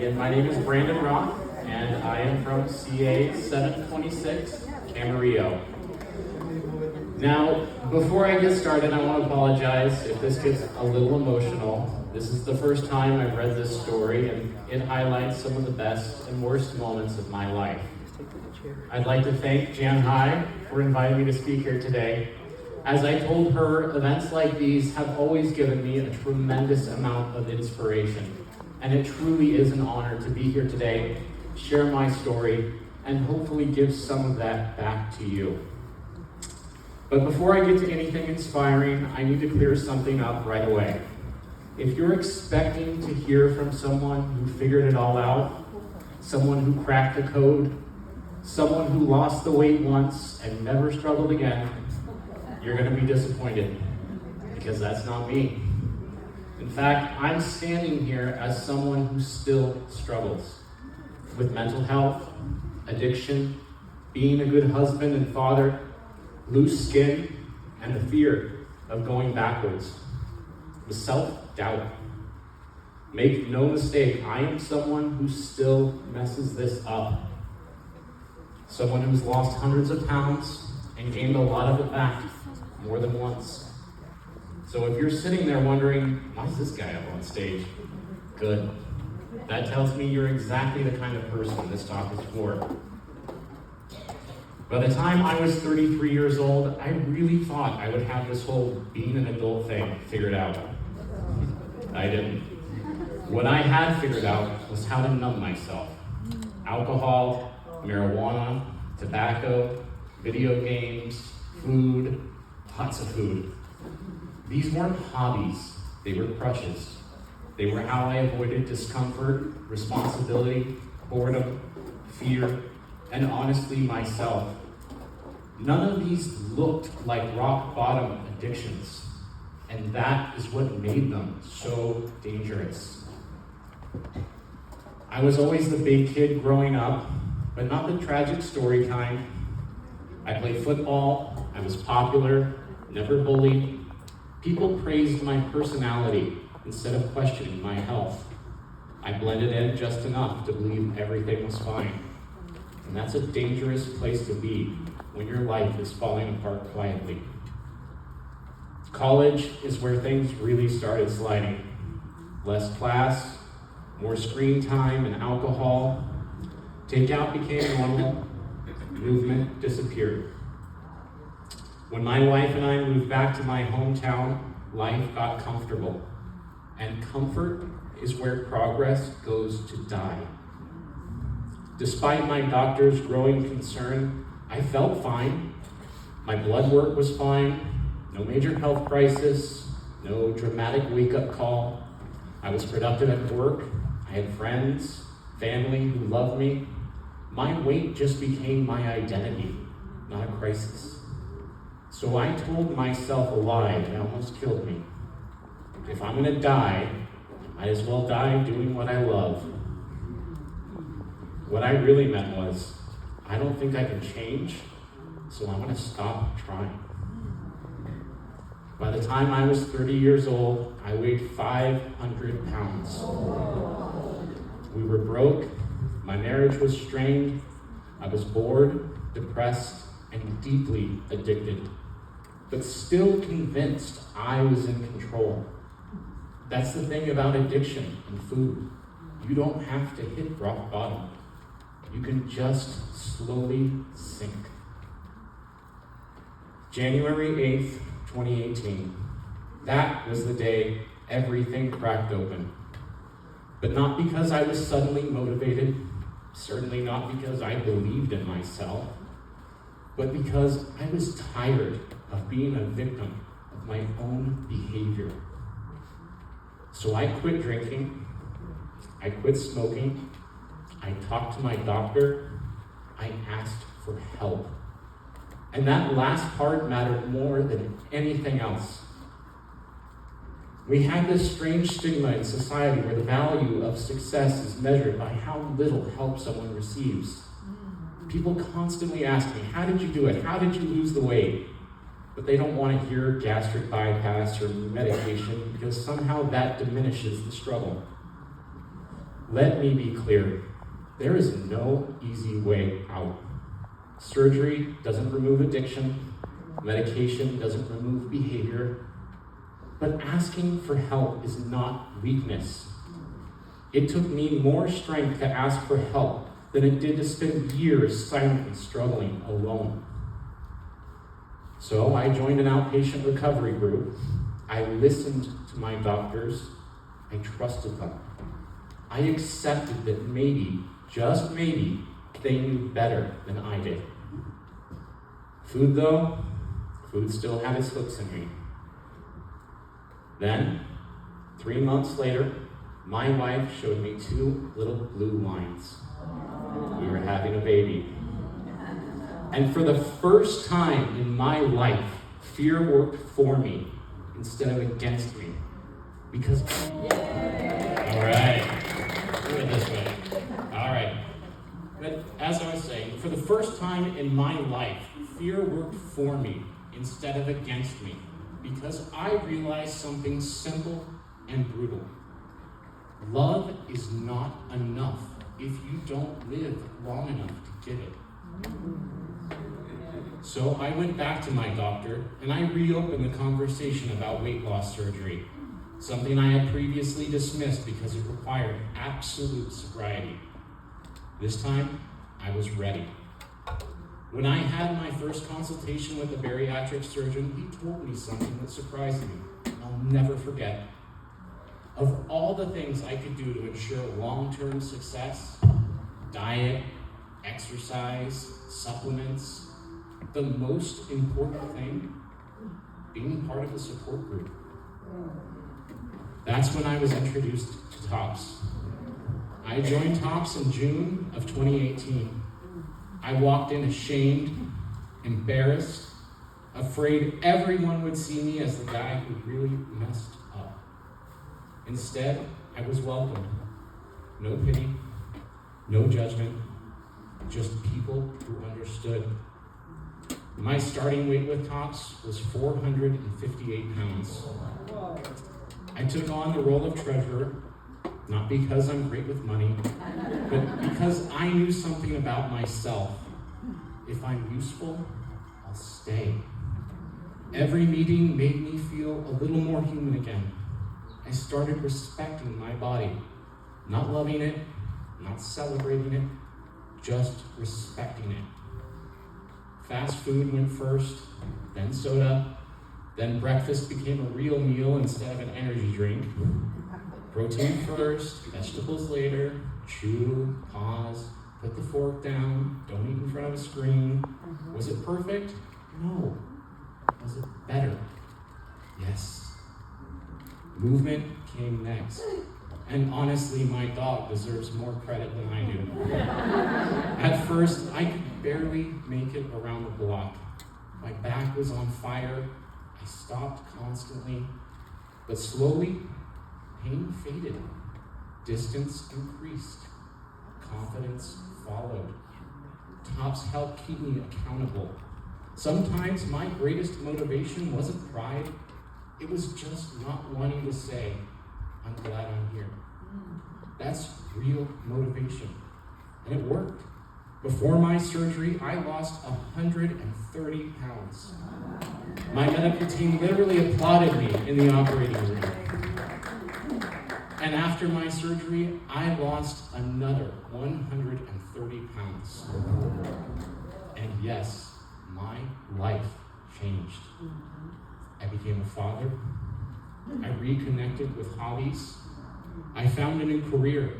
Again, my name is Brandon Roth, and I am from CA 726, Camarillo. Now, before I get started, I want to apologize if this gets a little emotional. This is the first time I've read this story, and it highlights some of the best and worst moments of my life. I'd like to thank Jan Hai for inviting me to speak here today. As I told her, events like these have always given me a tremendous amount of inspiration, and it truly is an honor to be here today, share my story, and hopefully give some of that back to you. But before I get to anything inspiring, I need to clear something up right away. If you're expecting to hear from someone who figured it all out, someone who cracked the code, someone who lost the weight once and never struggled again, you're going to be disappointed, because that's not me. In fact, I'm standing here as someone who still struggles with mental health, addiction, being a good husband and father, loose skin, and the fear of going backwards, with self-doubt. Make no mistake, I am someone who still messes this up. Someone who's lost hundreds of pounds and gained a lot of it back more than once. So if you're sitting there wondering, why is this guy up on stage? Good. That tells me you're exactly the kind of person this talk is for. By the time I was 33 years old, I really thought I would have this whole being an adult thing figured out. I didn't. What I had figured out was how to numb myself. Alcohol, marijuana, tobacco, video games, food, lots of food. These weren't hobbies, they were crutches. They were how I avoided discomfort, responsibility, boredom, fear, and honestly myself. None of these looked like rock bottom addictions, and that is what made them so dangerous. I was always the big kid growing up, but not the tragic story kind. I played football, I was popular, never bullied. People praised my personality instead of questioning my health. I blended in just enough to believe everything was fine. And that's a dangerous place to be when your life is falling apart quietly. College is where things really started sliding. Less class, more screen time and alcohol. Takeout became normal, movement disappeared. When my wife and I moved back to my hometown, life got comfortable. And comfort is where progress goes to die. Despite my doctor's growing concern, I felt fine. My blood work was fine, no major health crisis, no dramatic wake-up call. I was productive at work, I had friends, family who loved me. My weight just became my identity, not a crisis. So I told myself a lie that almost killed me. If I'm gonna die, I might as well die doing what I love. What I really meant was, I don't think I can change, so I'm gonna stop trying. By the time I was 30 years old, I weighed 500 pounds. We were broke, my marriage was strained, I was bored, depressed, and deeply addicted, but still convinced I was in control. That's the thing about addiction and food. You don't have to hit rock bottom. You can just slowly sink. January 8th, 2018. That was the day everything cracked open. But not because I was suddenly motivated, certainly not because I believed in myself, but because I was tired of being a victim of my own behavior. So I quit drinking, I quit smoking, I talked to my doctor, I asked for help. And that last part mattered more than anything else. We have this strange stigma in society where the value of success is measured by how little help someone receives. People constantly ask me, how did you do it? How did you lose the weight? But they don't want to hear gastric bypass or medication because somehow that diminishes the struggle. Let me be clear. There is no easy way out. Surgery doesn't remove addiction. Medication doesn't remove behavior. But asking for help is not weakness. It took me more strength to ask for help than it did to spend years silently struggling alone. So I joined an outpatient recovery group. I listened to my doctors. I trusted them. I accepted that maybe, just maybe, they knew better than I did. Food though, food still had its hooks in me. Then, 3 months later, my wife showed me 2 little blue lines. We were having a baby. And for the first time in my life, fear worked for me instead of against me. Because, all right, do it this way. All right. But as I was saying, for the first time in my life, fear worked for me instead of against me. Because I realized something simple and brutal. Love is not enough if you don't live long enough to get it. So I went back to my doctor and I reopened the conversation about weight loss surgery, something I had previously dismissed because it required absolute sobriety. This time, I was ready. When I had my first consultation with a bariatric surgeon, he told me something that surprised me. I'll never forget. Of all the things I could do to ensure long-term success, diet, exercise, supplements, the most important thing, being part of a support group. That's when I was introduced to TOPS. I joined TOPS in June of 2018. I walked in ashamed, embarrassed, afraid everyone would see me as the guy who really messed up. Instead, I was welcomed. No pity, no judgment, just people who understood. My starting weight with TOPS was 458 pounds. I took on the role of treasurer, not because I'm great with money, but because I knew something about myself. If I'm useful, I'll stay. Every meeting made me feel a little more human again. I started respecting my body, not loving it, not celebrating it, just respecting it. Fast food went first, then soda, then breakfast became a real meal instead of an energy drink. Protein first, vegetables later, chew, pause, put the fork down, don't eat in front of a screen. Was it perfect? No. Was it better? Yes. Movement came next. And honestly, my dog deserves more credit than I do. At first, I could barely make it around the block. My back was on fire. I stopped constantly. But slowly, pain faded. Distance increased. Confidence followed. TOPS helped keep me accountable. Sometimes my greatest motivation wasn't pride. It was just not wanting to say, I'm glad I'm here. That's real motivation. And it worked. Before my surgery, I lost 130 pounds. My medical team literally applauded me in the operating room. And after my surgery, I lost another 130 pounds. And yes, my life changed. I became a father. I reconnected with hobbies. I found a new career.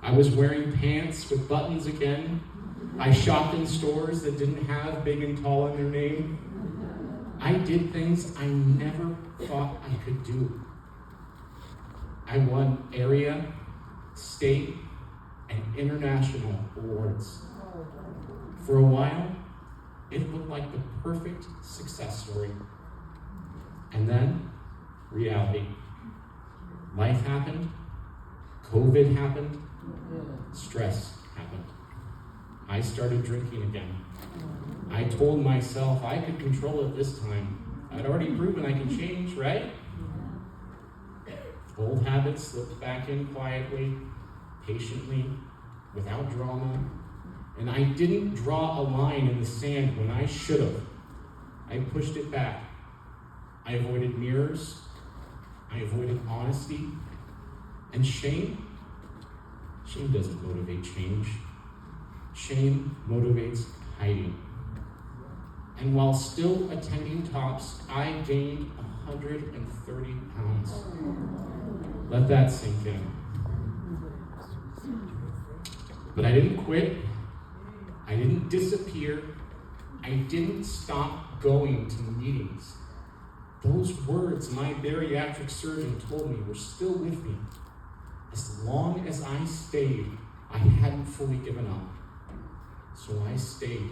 I was wearing pants with buttons again. I shopped in stores that didn't have big and tall in their name. I did things I never thought I could do. I won area, state, and international awards. For a while, it looked like the perfect success story. And then, reality. Life happened, COVID happened, stress happened. I started drinking again. I told myself I could control it this time. I'd already proven I can change, right? Old habits slipped back in quietly. patiently, without drama, and I didn't draw a line in the sand when I should have. I pushed it back. I avoided mirrors. I avoided honesty. And shame? Shame doesn't motivate change. Shame motivates hiding. And while still attending tops, I gained 130 pounds. Let that sink in. But I didn't quit. I didn't disappear. I didn't stop going to meetings. Those words my bariatric surgeon told me were still with me. As long as I stayed, I hadn't fully given up. So I stayed,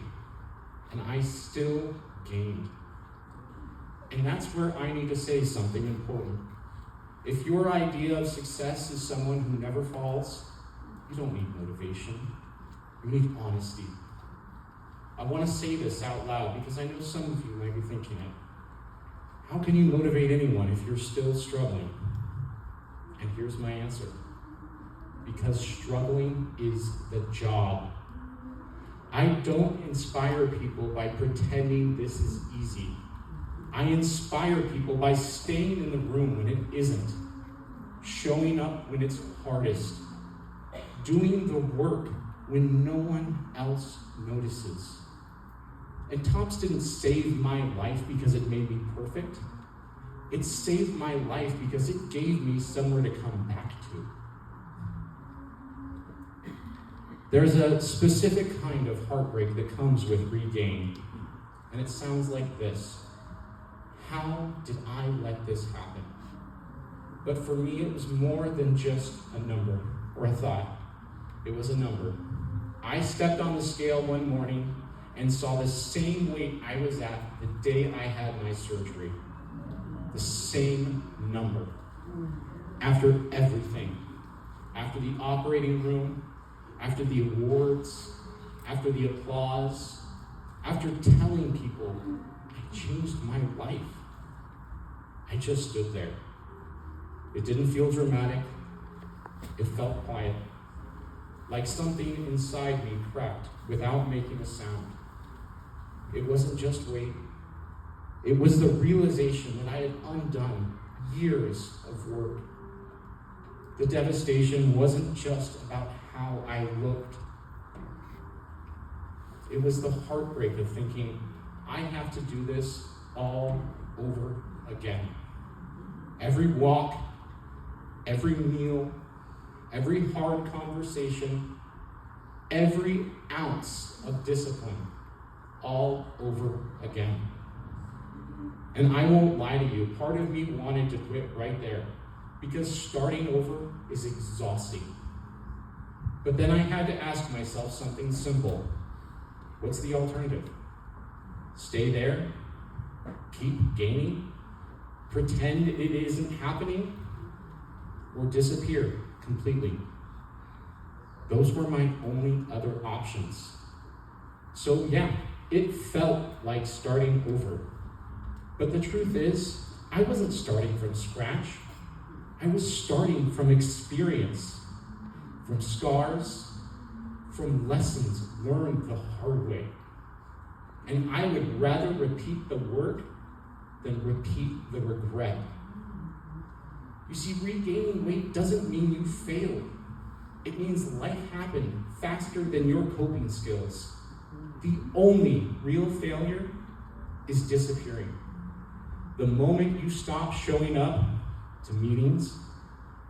and I still gained. And that's where I need to say something important. If your idea of success is someone who never falls, you don't need motivation. You need honesty. I want to say this out loud because I know some of you might be thinking it. How can you motivate anyone if you're still struggling? And here's my answer. Because struggling is the job. I don't inspire people by pretending this is easy. I inspire people by staying in the room when it isn't, showing up when it's hardest, doing the work when no one else notices. And TOPS didn't save my life because it made me perfect. It saved my life because it gave me somewhere to come back to. There's a specific kind of heartbreak that comes with regain, and it sounds like this. How did I let this happen? But for me, it was more than just a number or a thought. It was a number. I stepped on the scale one morning and saw the same weight I was at the day I had my surgery. The same number. After everything. After the operating room, after the awards, after the applause, after telling people I changed my life, I just stood there. It didn't feel dramatic. It felt quiet. Like something inside me cracked without making a sound. It wasn't just weight. It was the realization that I had undone years of work. The devastation wasn't just about how I looked. It was the heartbreak of thinking, I have to do this all over again. Every walk, every meal, every hard conversation, every ounce of discipline, all over again. And I won't lie to you, part of me wanted to quit right there, because starting over is exhausting. But then I had to ask myself something simple. What's the alternative? Stay there? Keep gaining? Pretend it isn't happening? Or disappear completely? Those were my only other options. So yeah, it felt like starting over. But the truth is, I wasn't starting from scratch. I was starting from experience, from scars, from lessons learned the hard way. And I would rather repeat the work than repeat the regret. You see, regaining weight doesn't mean you failed. It means life happened faster than your coping skills. The only real failure is disappearing. The moment you stop showing up to meetings,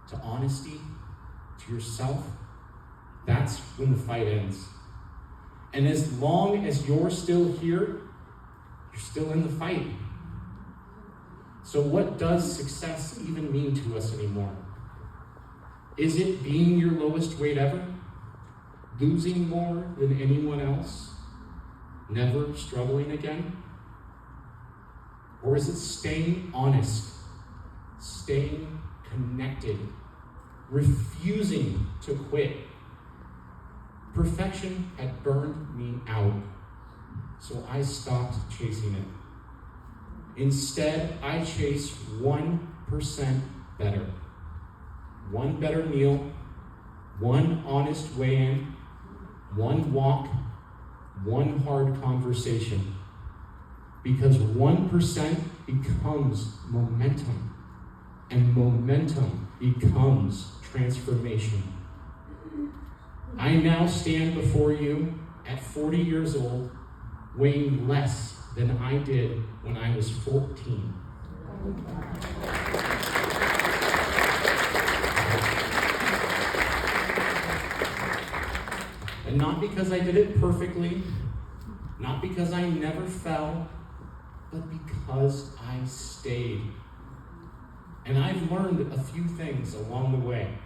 to honesty, to yourself, that's when the fight ends. And as long as you're still here, you're still in the fight. So what does success even mean to us anymore? Is it being your lowest weight ever? Losing more than anyone else? Never struggling again? Or is it staying honest, staying connected, refusing to quit? Perfection had burned me out, so I stopped chasing it. Instead, I chased 1% better. One better meal, One honest weigh-in, one walk, one hard conversation. Because 1% becomes momentum, and momentum becomes transformation. I now stand before you at 40 years old, weighing less than I did when I was 14. And not because I did it perfectly, not because I never fell, but because I stayed. And I've learned a few things along the way.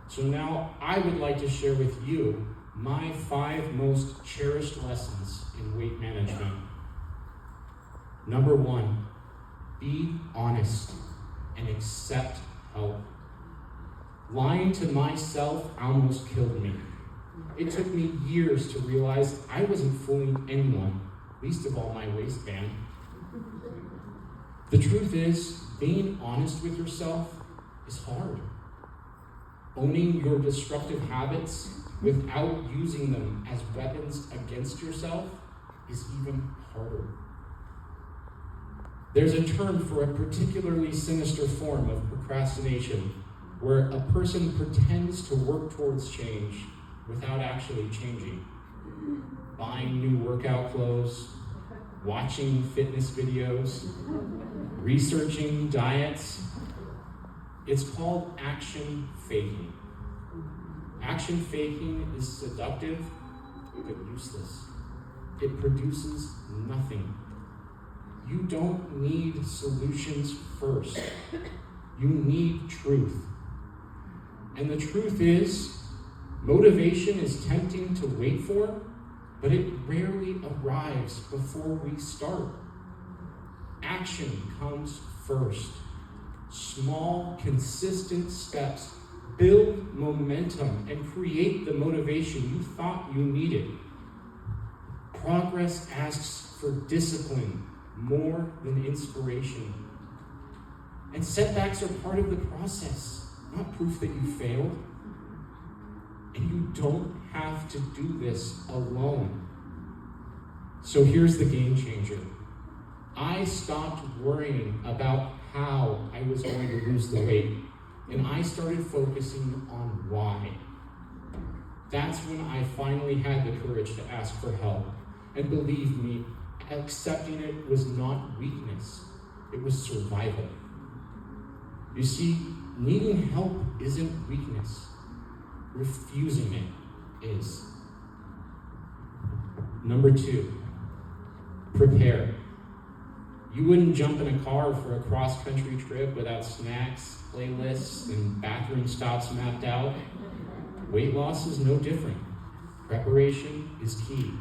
So now I would like to share with you my 5 most cherished lessons in weight management. Number 1, be honest and accept help. Lying to myself almost killed me. It took me years to realize I wasn't fooling anyone, least of all my waistband. The truth is, being honest with yourself is hard. Owning your destructive habits without using them as weapons against yourself is even harder. There's a term for a particularly sinister form of procrastination, where a person pretends to work towards change without actually changing. Buying new workout clothes, watching fitness videos, researching diets. It's called action faking. Action faking is seductive but useless. It produces nothing. You don't need solutions first. You need truth. And the truth is, motivation is tempting to wait for, but it rarely arrives before we start. Action comes first. Small, consistent steps build momentum and create the motivation you thought you needed. Progress asks for discipline more than inspiration. And setbacks are part of the process, not proof that you failed. And you don't have to do this alone. So here's the game changer. I stopped worrying about how I was going to lose the weight, and I started focusing on why. That's when I finally had the courage to ask for help. And believe me, accepting it was not weakness, it was survival. You see, needing help isn't weakness. Refusing it is. Number 2, prepare. You wouldn't jump in a car for a cross-country trip without snacks, playlists, and bathroom stops mapped out. Weight loss is no different. Preparation is key.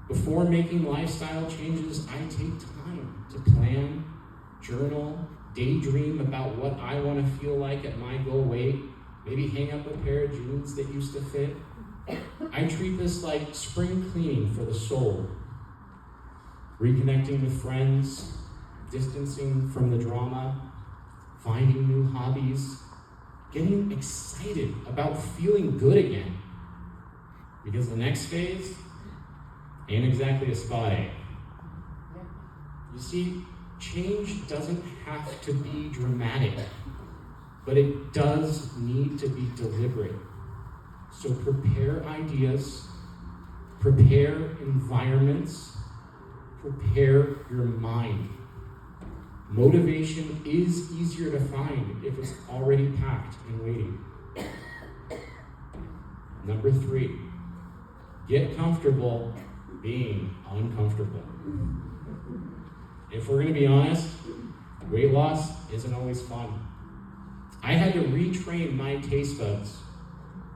Before making lifestyle changes, I take time to plan, journal, daydream about what I want to feel like at my goal weight, maybe hang up a pair of jeans that used to fit. I treat this like spring cleaning for the soul. Reconnecting with friends, distancing from the drama, finding new hobbies, getting excited about feeling good again. Because the next phase ain't exactly a spa day. You see, change doesn't have to be dramatic, but it does need to be deliberate. So prepare ideas, prepare environments, prepare your mind. Motivation is easier to find if it's already packed and waiting. Number 3, get comfortable being uncomfortable. If we're going to be honest, weight loss isn't always fun. I had to retrain my taste buds.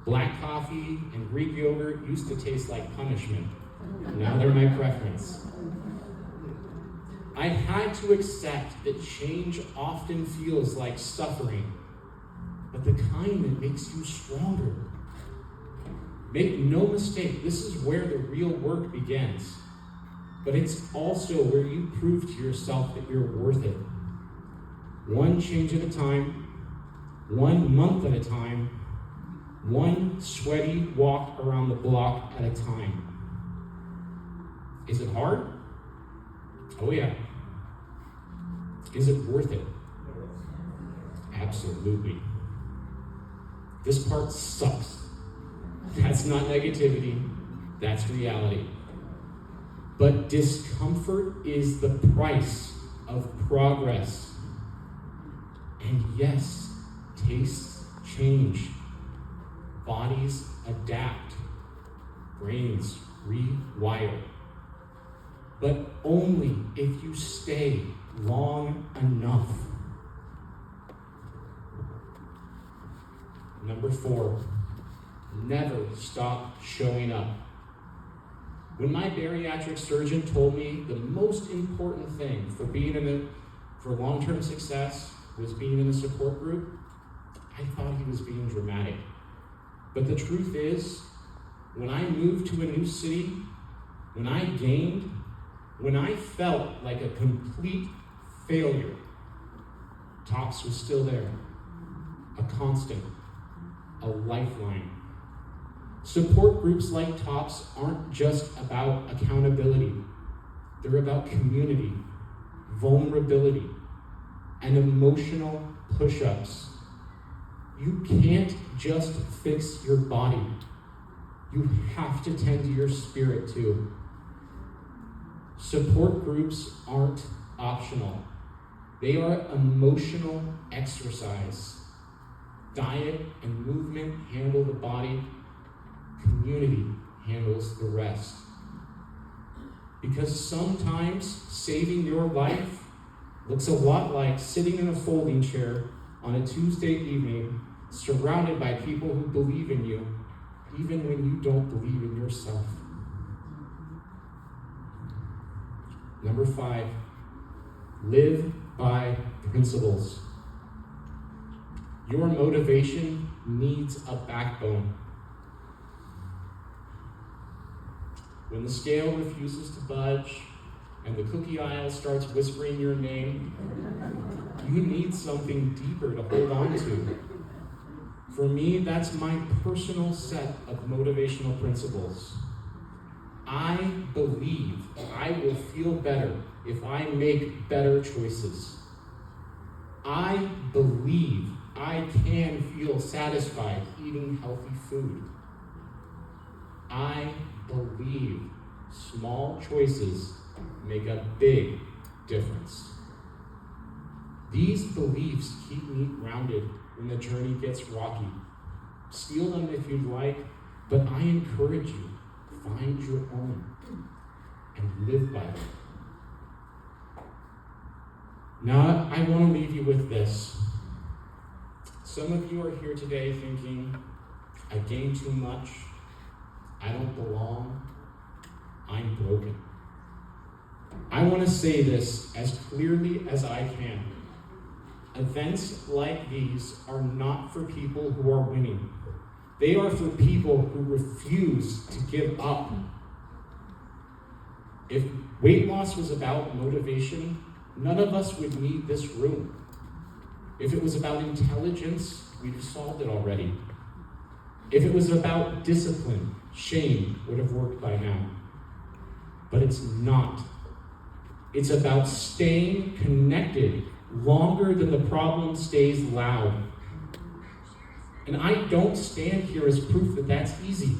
Black coffee and Greek yogurt used to taste like punishment. Now they're my preference. I had to accept that change often feels like suffering, but the kind that makes you stronger. Make no mistake, this is where the real work begins. But it's also where you prove to yourself that you're worth it. One change at a time, 1 month at a time, One sweaty walk around the block at a time. Is it hard? Oh yeah. Is it worth it? Absolutely. This part sucks. That's not negativity, that's reality. But discomfort is the price of progress. And yes, tastes change. Bodies adapt. Brains rewire. But only if you stay long enough. Number 4, never stop showing up. When my bariatric surgeon told me the most important thing for long-term success was being in a support group, I thought he was being dramatic. But the truth is, when I moved to a new city, when I gained, when I felt like a complete failure, TOPS was still there, a constant, a lifeline. Support groups like TOPS aren't just about accountability. They're about community, vulnerability, and emotional push-ups. You can't just fix your body. You have to tend to your spirit too. Support groups aren't optional. They are emotional exercise. Diet and movement handle the body. Community handles the rest. Because sometimes saving your life looks a lot like sitting in a folding chair on a Tuesday evening, surrounded by people who believe in you, even when you don't believe in yourself. Number 5, live by principles. Your motivation needs a backbone. When the scale refuses to budge and the cookie aisle starts whispering your name, you need something deeper to hold on to. For me, that's my personal set of motivational principles. I believe I will feel better if I make better choices. I believe I can feel satisfied eating healthy food. I believe small choices make a big difference. These beliefs keep me grounded when the journey gets rocky. Steal them if you'd like, but I encourage you, find your own and live by them. Now, I want to leave you with this. Some of you are here today thinking, I gained too much, I don't belong, I'm broken. I want to say this as clearly as I can. Events like these are not for people who are winning. They are for people who refuse to give up. If weight loss was about motivation, none of us would need this room. If it was about intelligence, we'd have solved it already. If it was about discipline, shame would have worked by now. But it's not. It's about staying connected longer than the problem stays loud. And I don't stand here as proof that that's easy.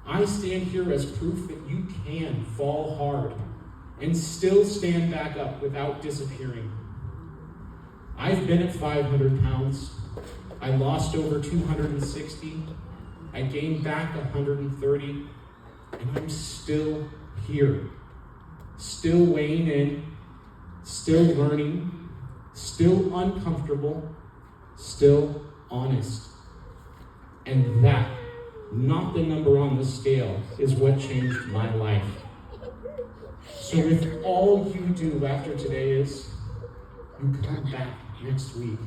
I stand here as proof that you can fall hard and still stand back up without disappearing. I've been at 500 pounds. I lost over 260. I gained back 130. And I'm still here. Still weighing in. Still learning. Still uncomfortable. Still honest. And that, not the number on the scale, is what changed my life. So if all you do after today is you come back next week,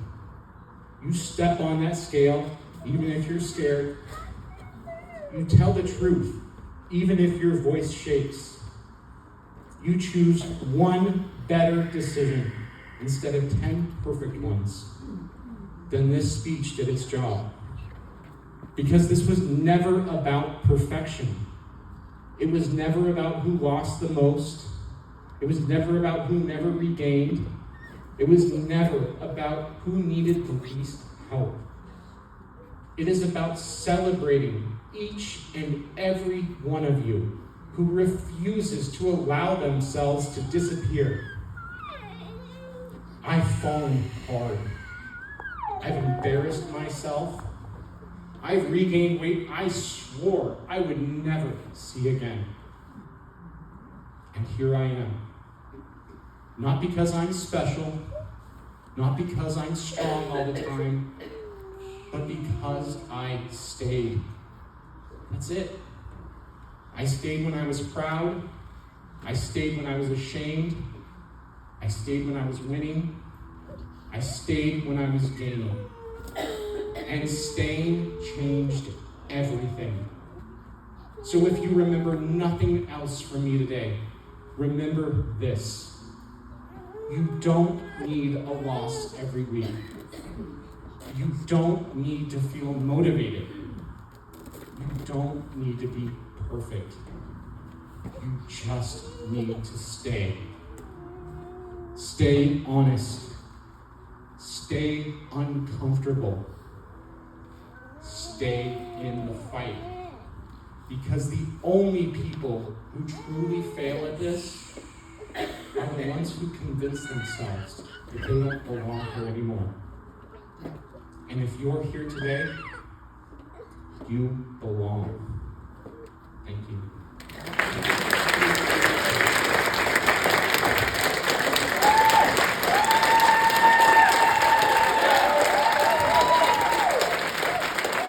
you step on that scale, even if you're scared, you tell the truth, even if your voice shakes, you choose one better decision instead of 10 perfect ones, then this speech did its job. Because this was never about perfection. It was never about who lost the most. It was never about who never regained. It was never about who needed the least help. It is about celebrating each and every one of you who refuses to allow themselves to disappear. I've fallen hard. I've embarrassed myself. I've regained weight I swore I would never see again. And here I am. Not because I'm special, not because I'm strong all the time, but because I stayed. That's it. I stayed when I was proud. I stayed when I was ashamed. I stayed when I was winning. I stayed when I was gaining. And staying changed everything. So if you remember nothing else from me today, remember this. You don't need a loss every week. You don't need to feel motivated. You don't need to be perfect. You just need to stay. Stay honest. Stay uncomfortable. Stay in the fight. Because the only people who truly fail at this are the ones who convince themselves that they don't belong here anymore. And if you're here today, you belong. Thank you.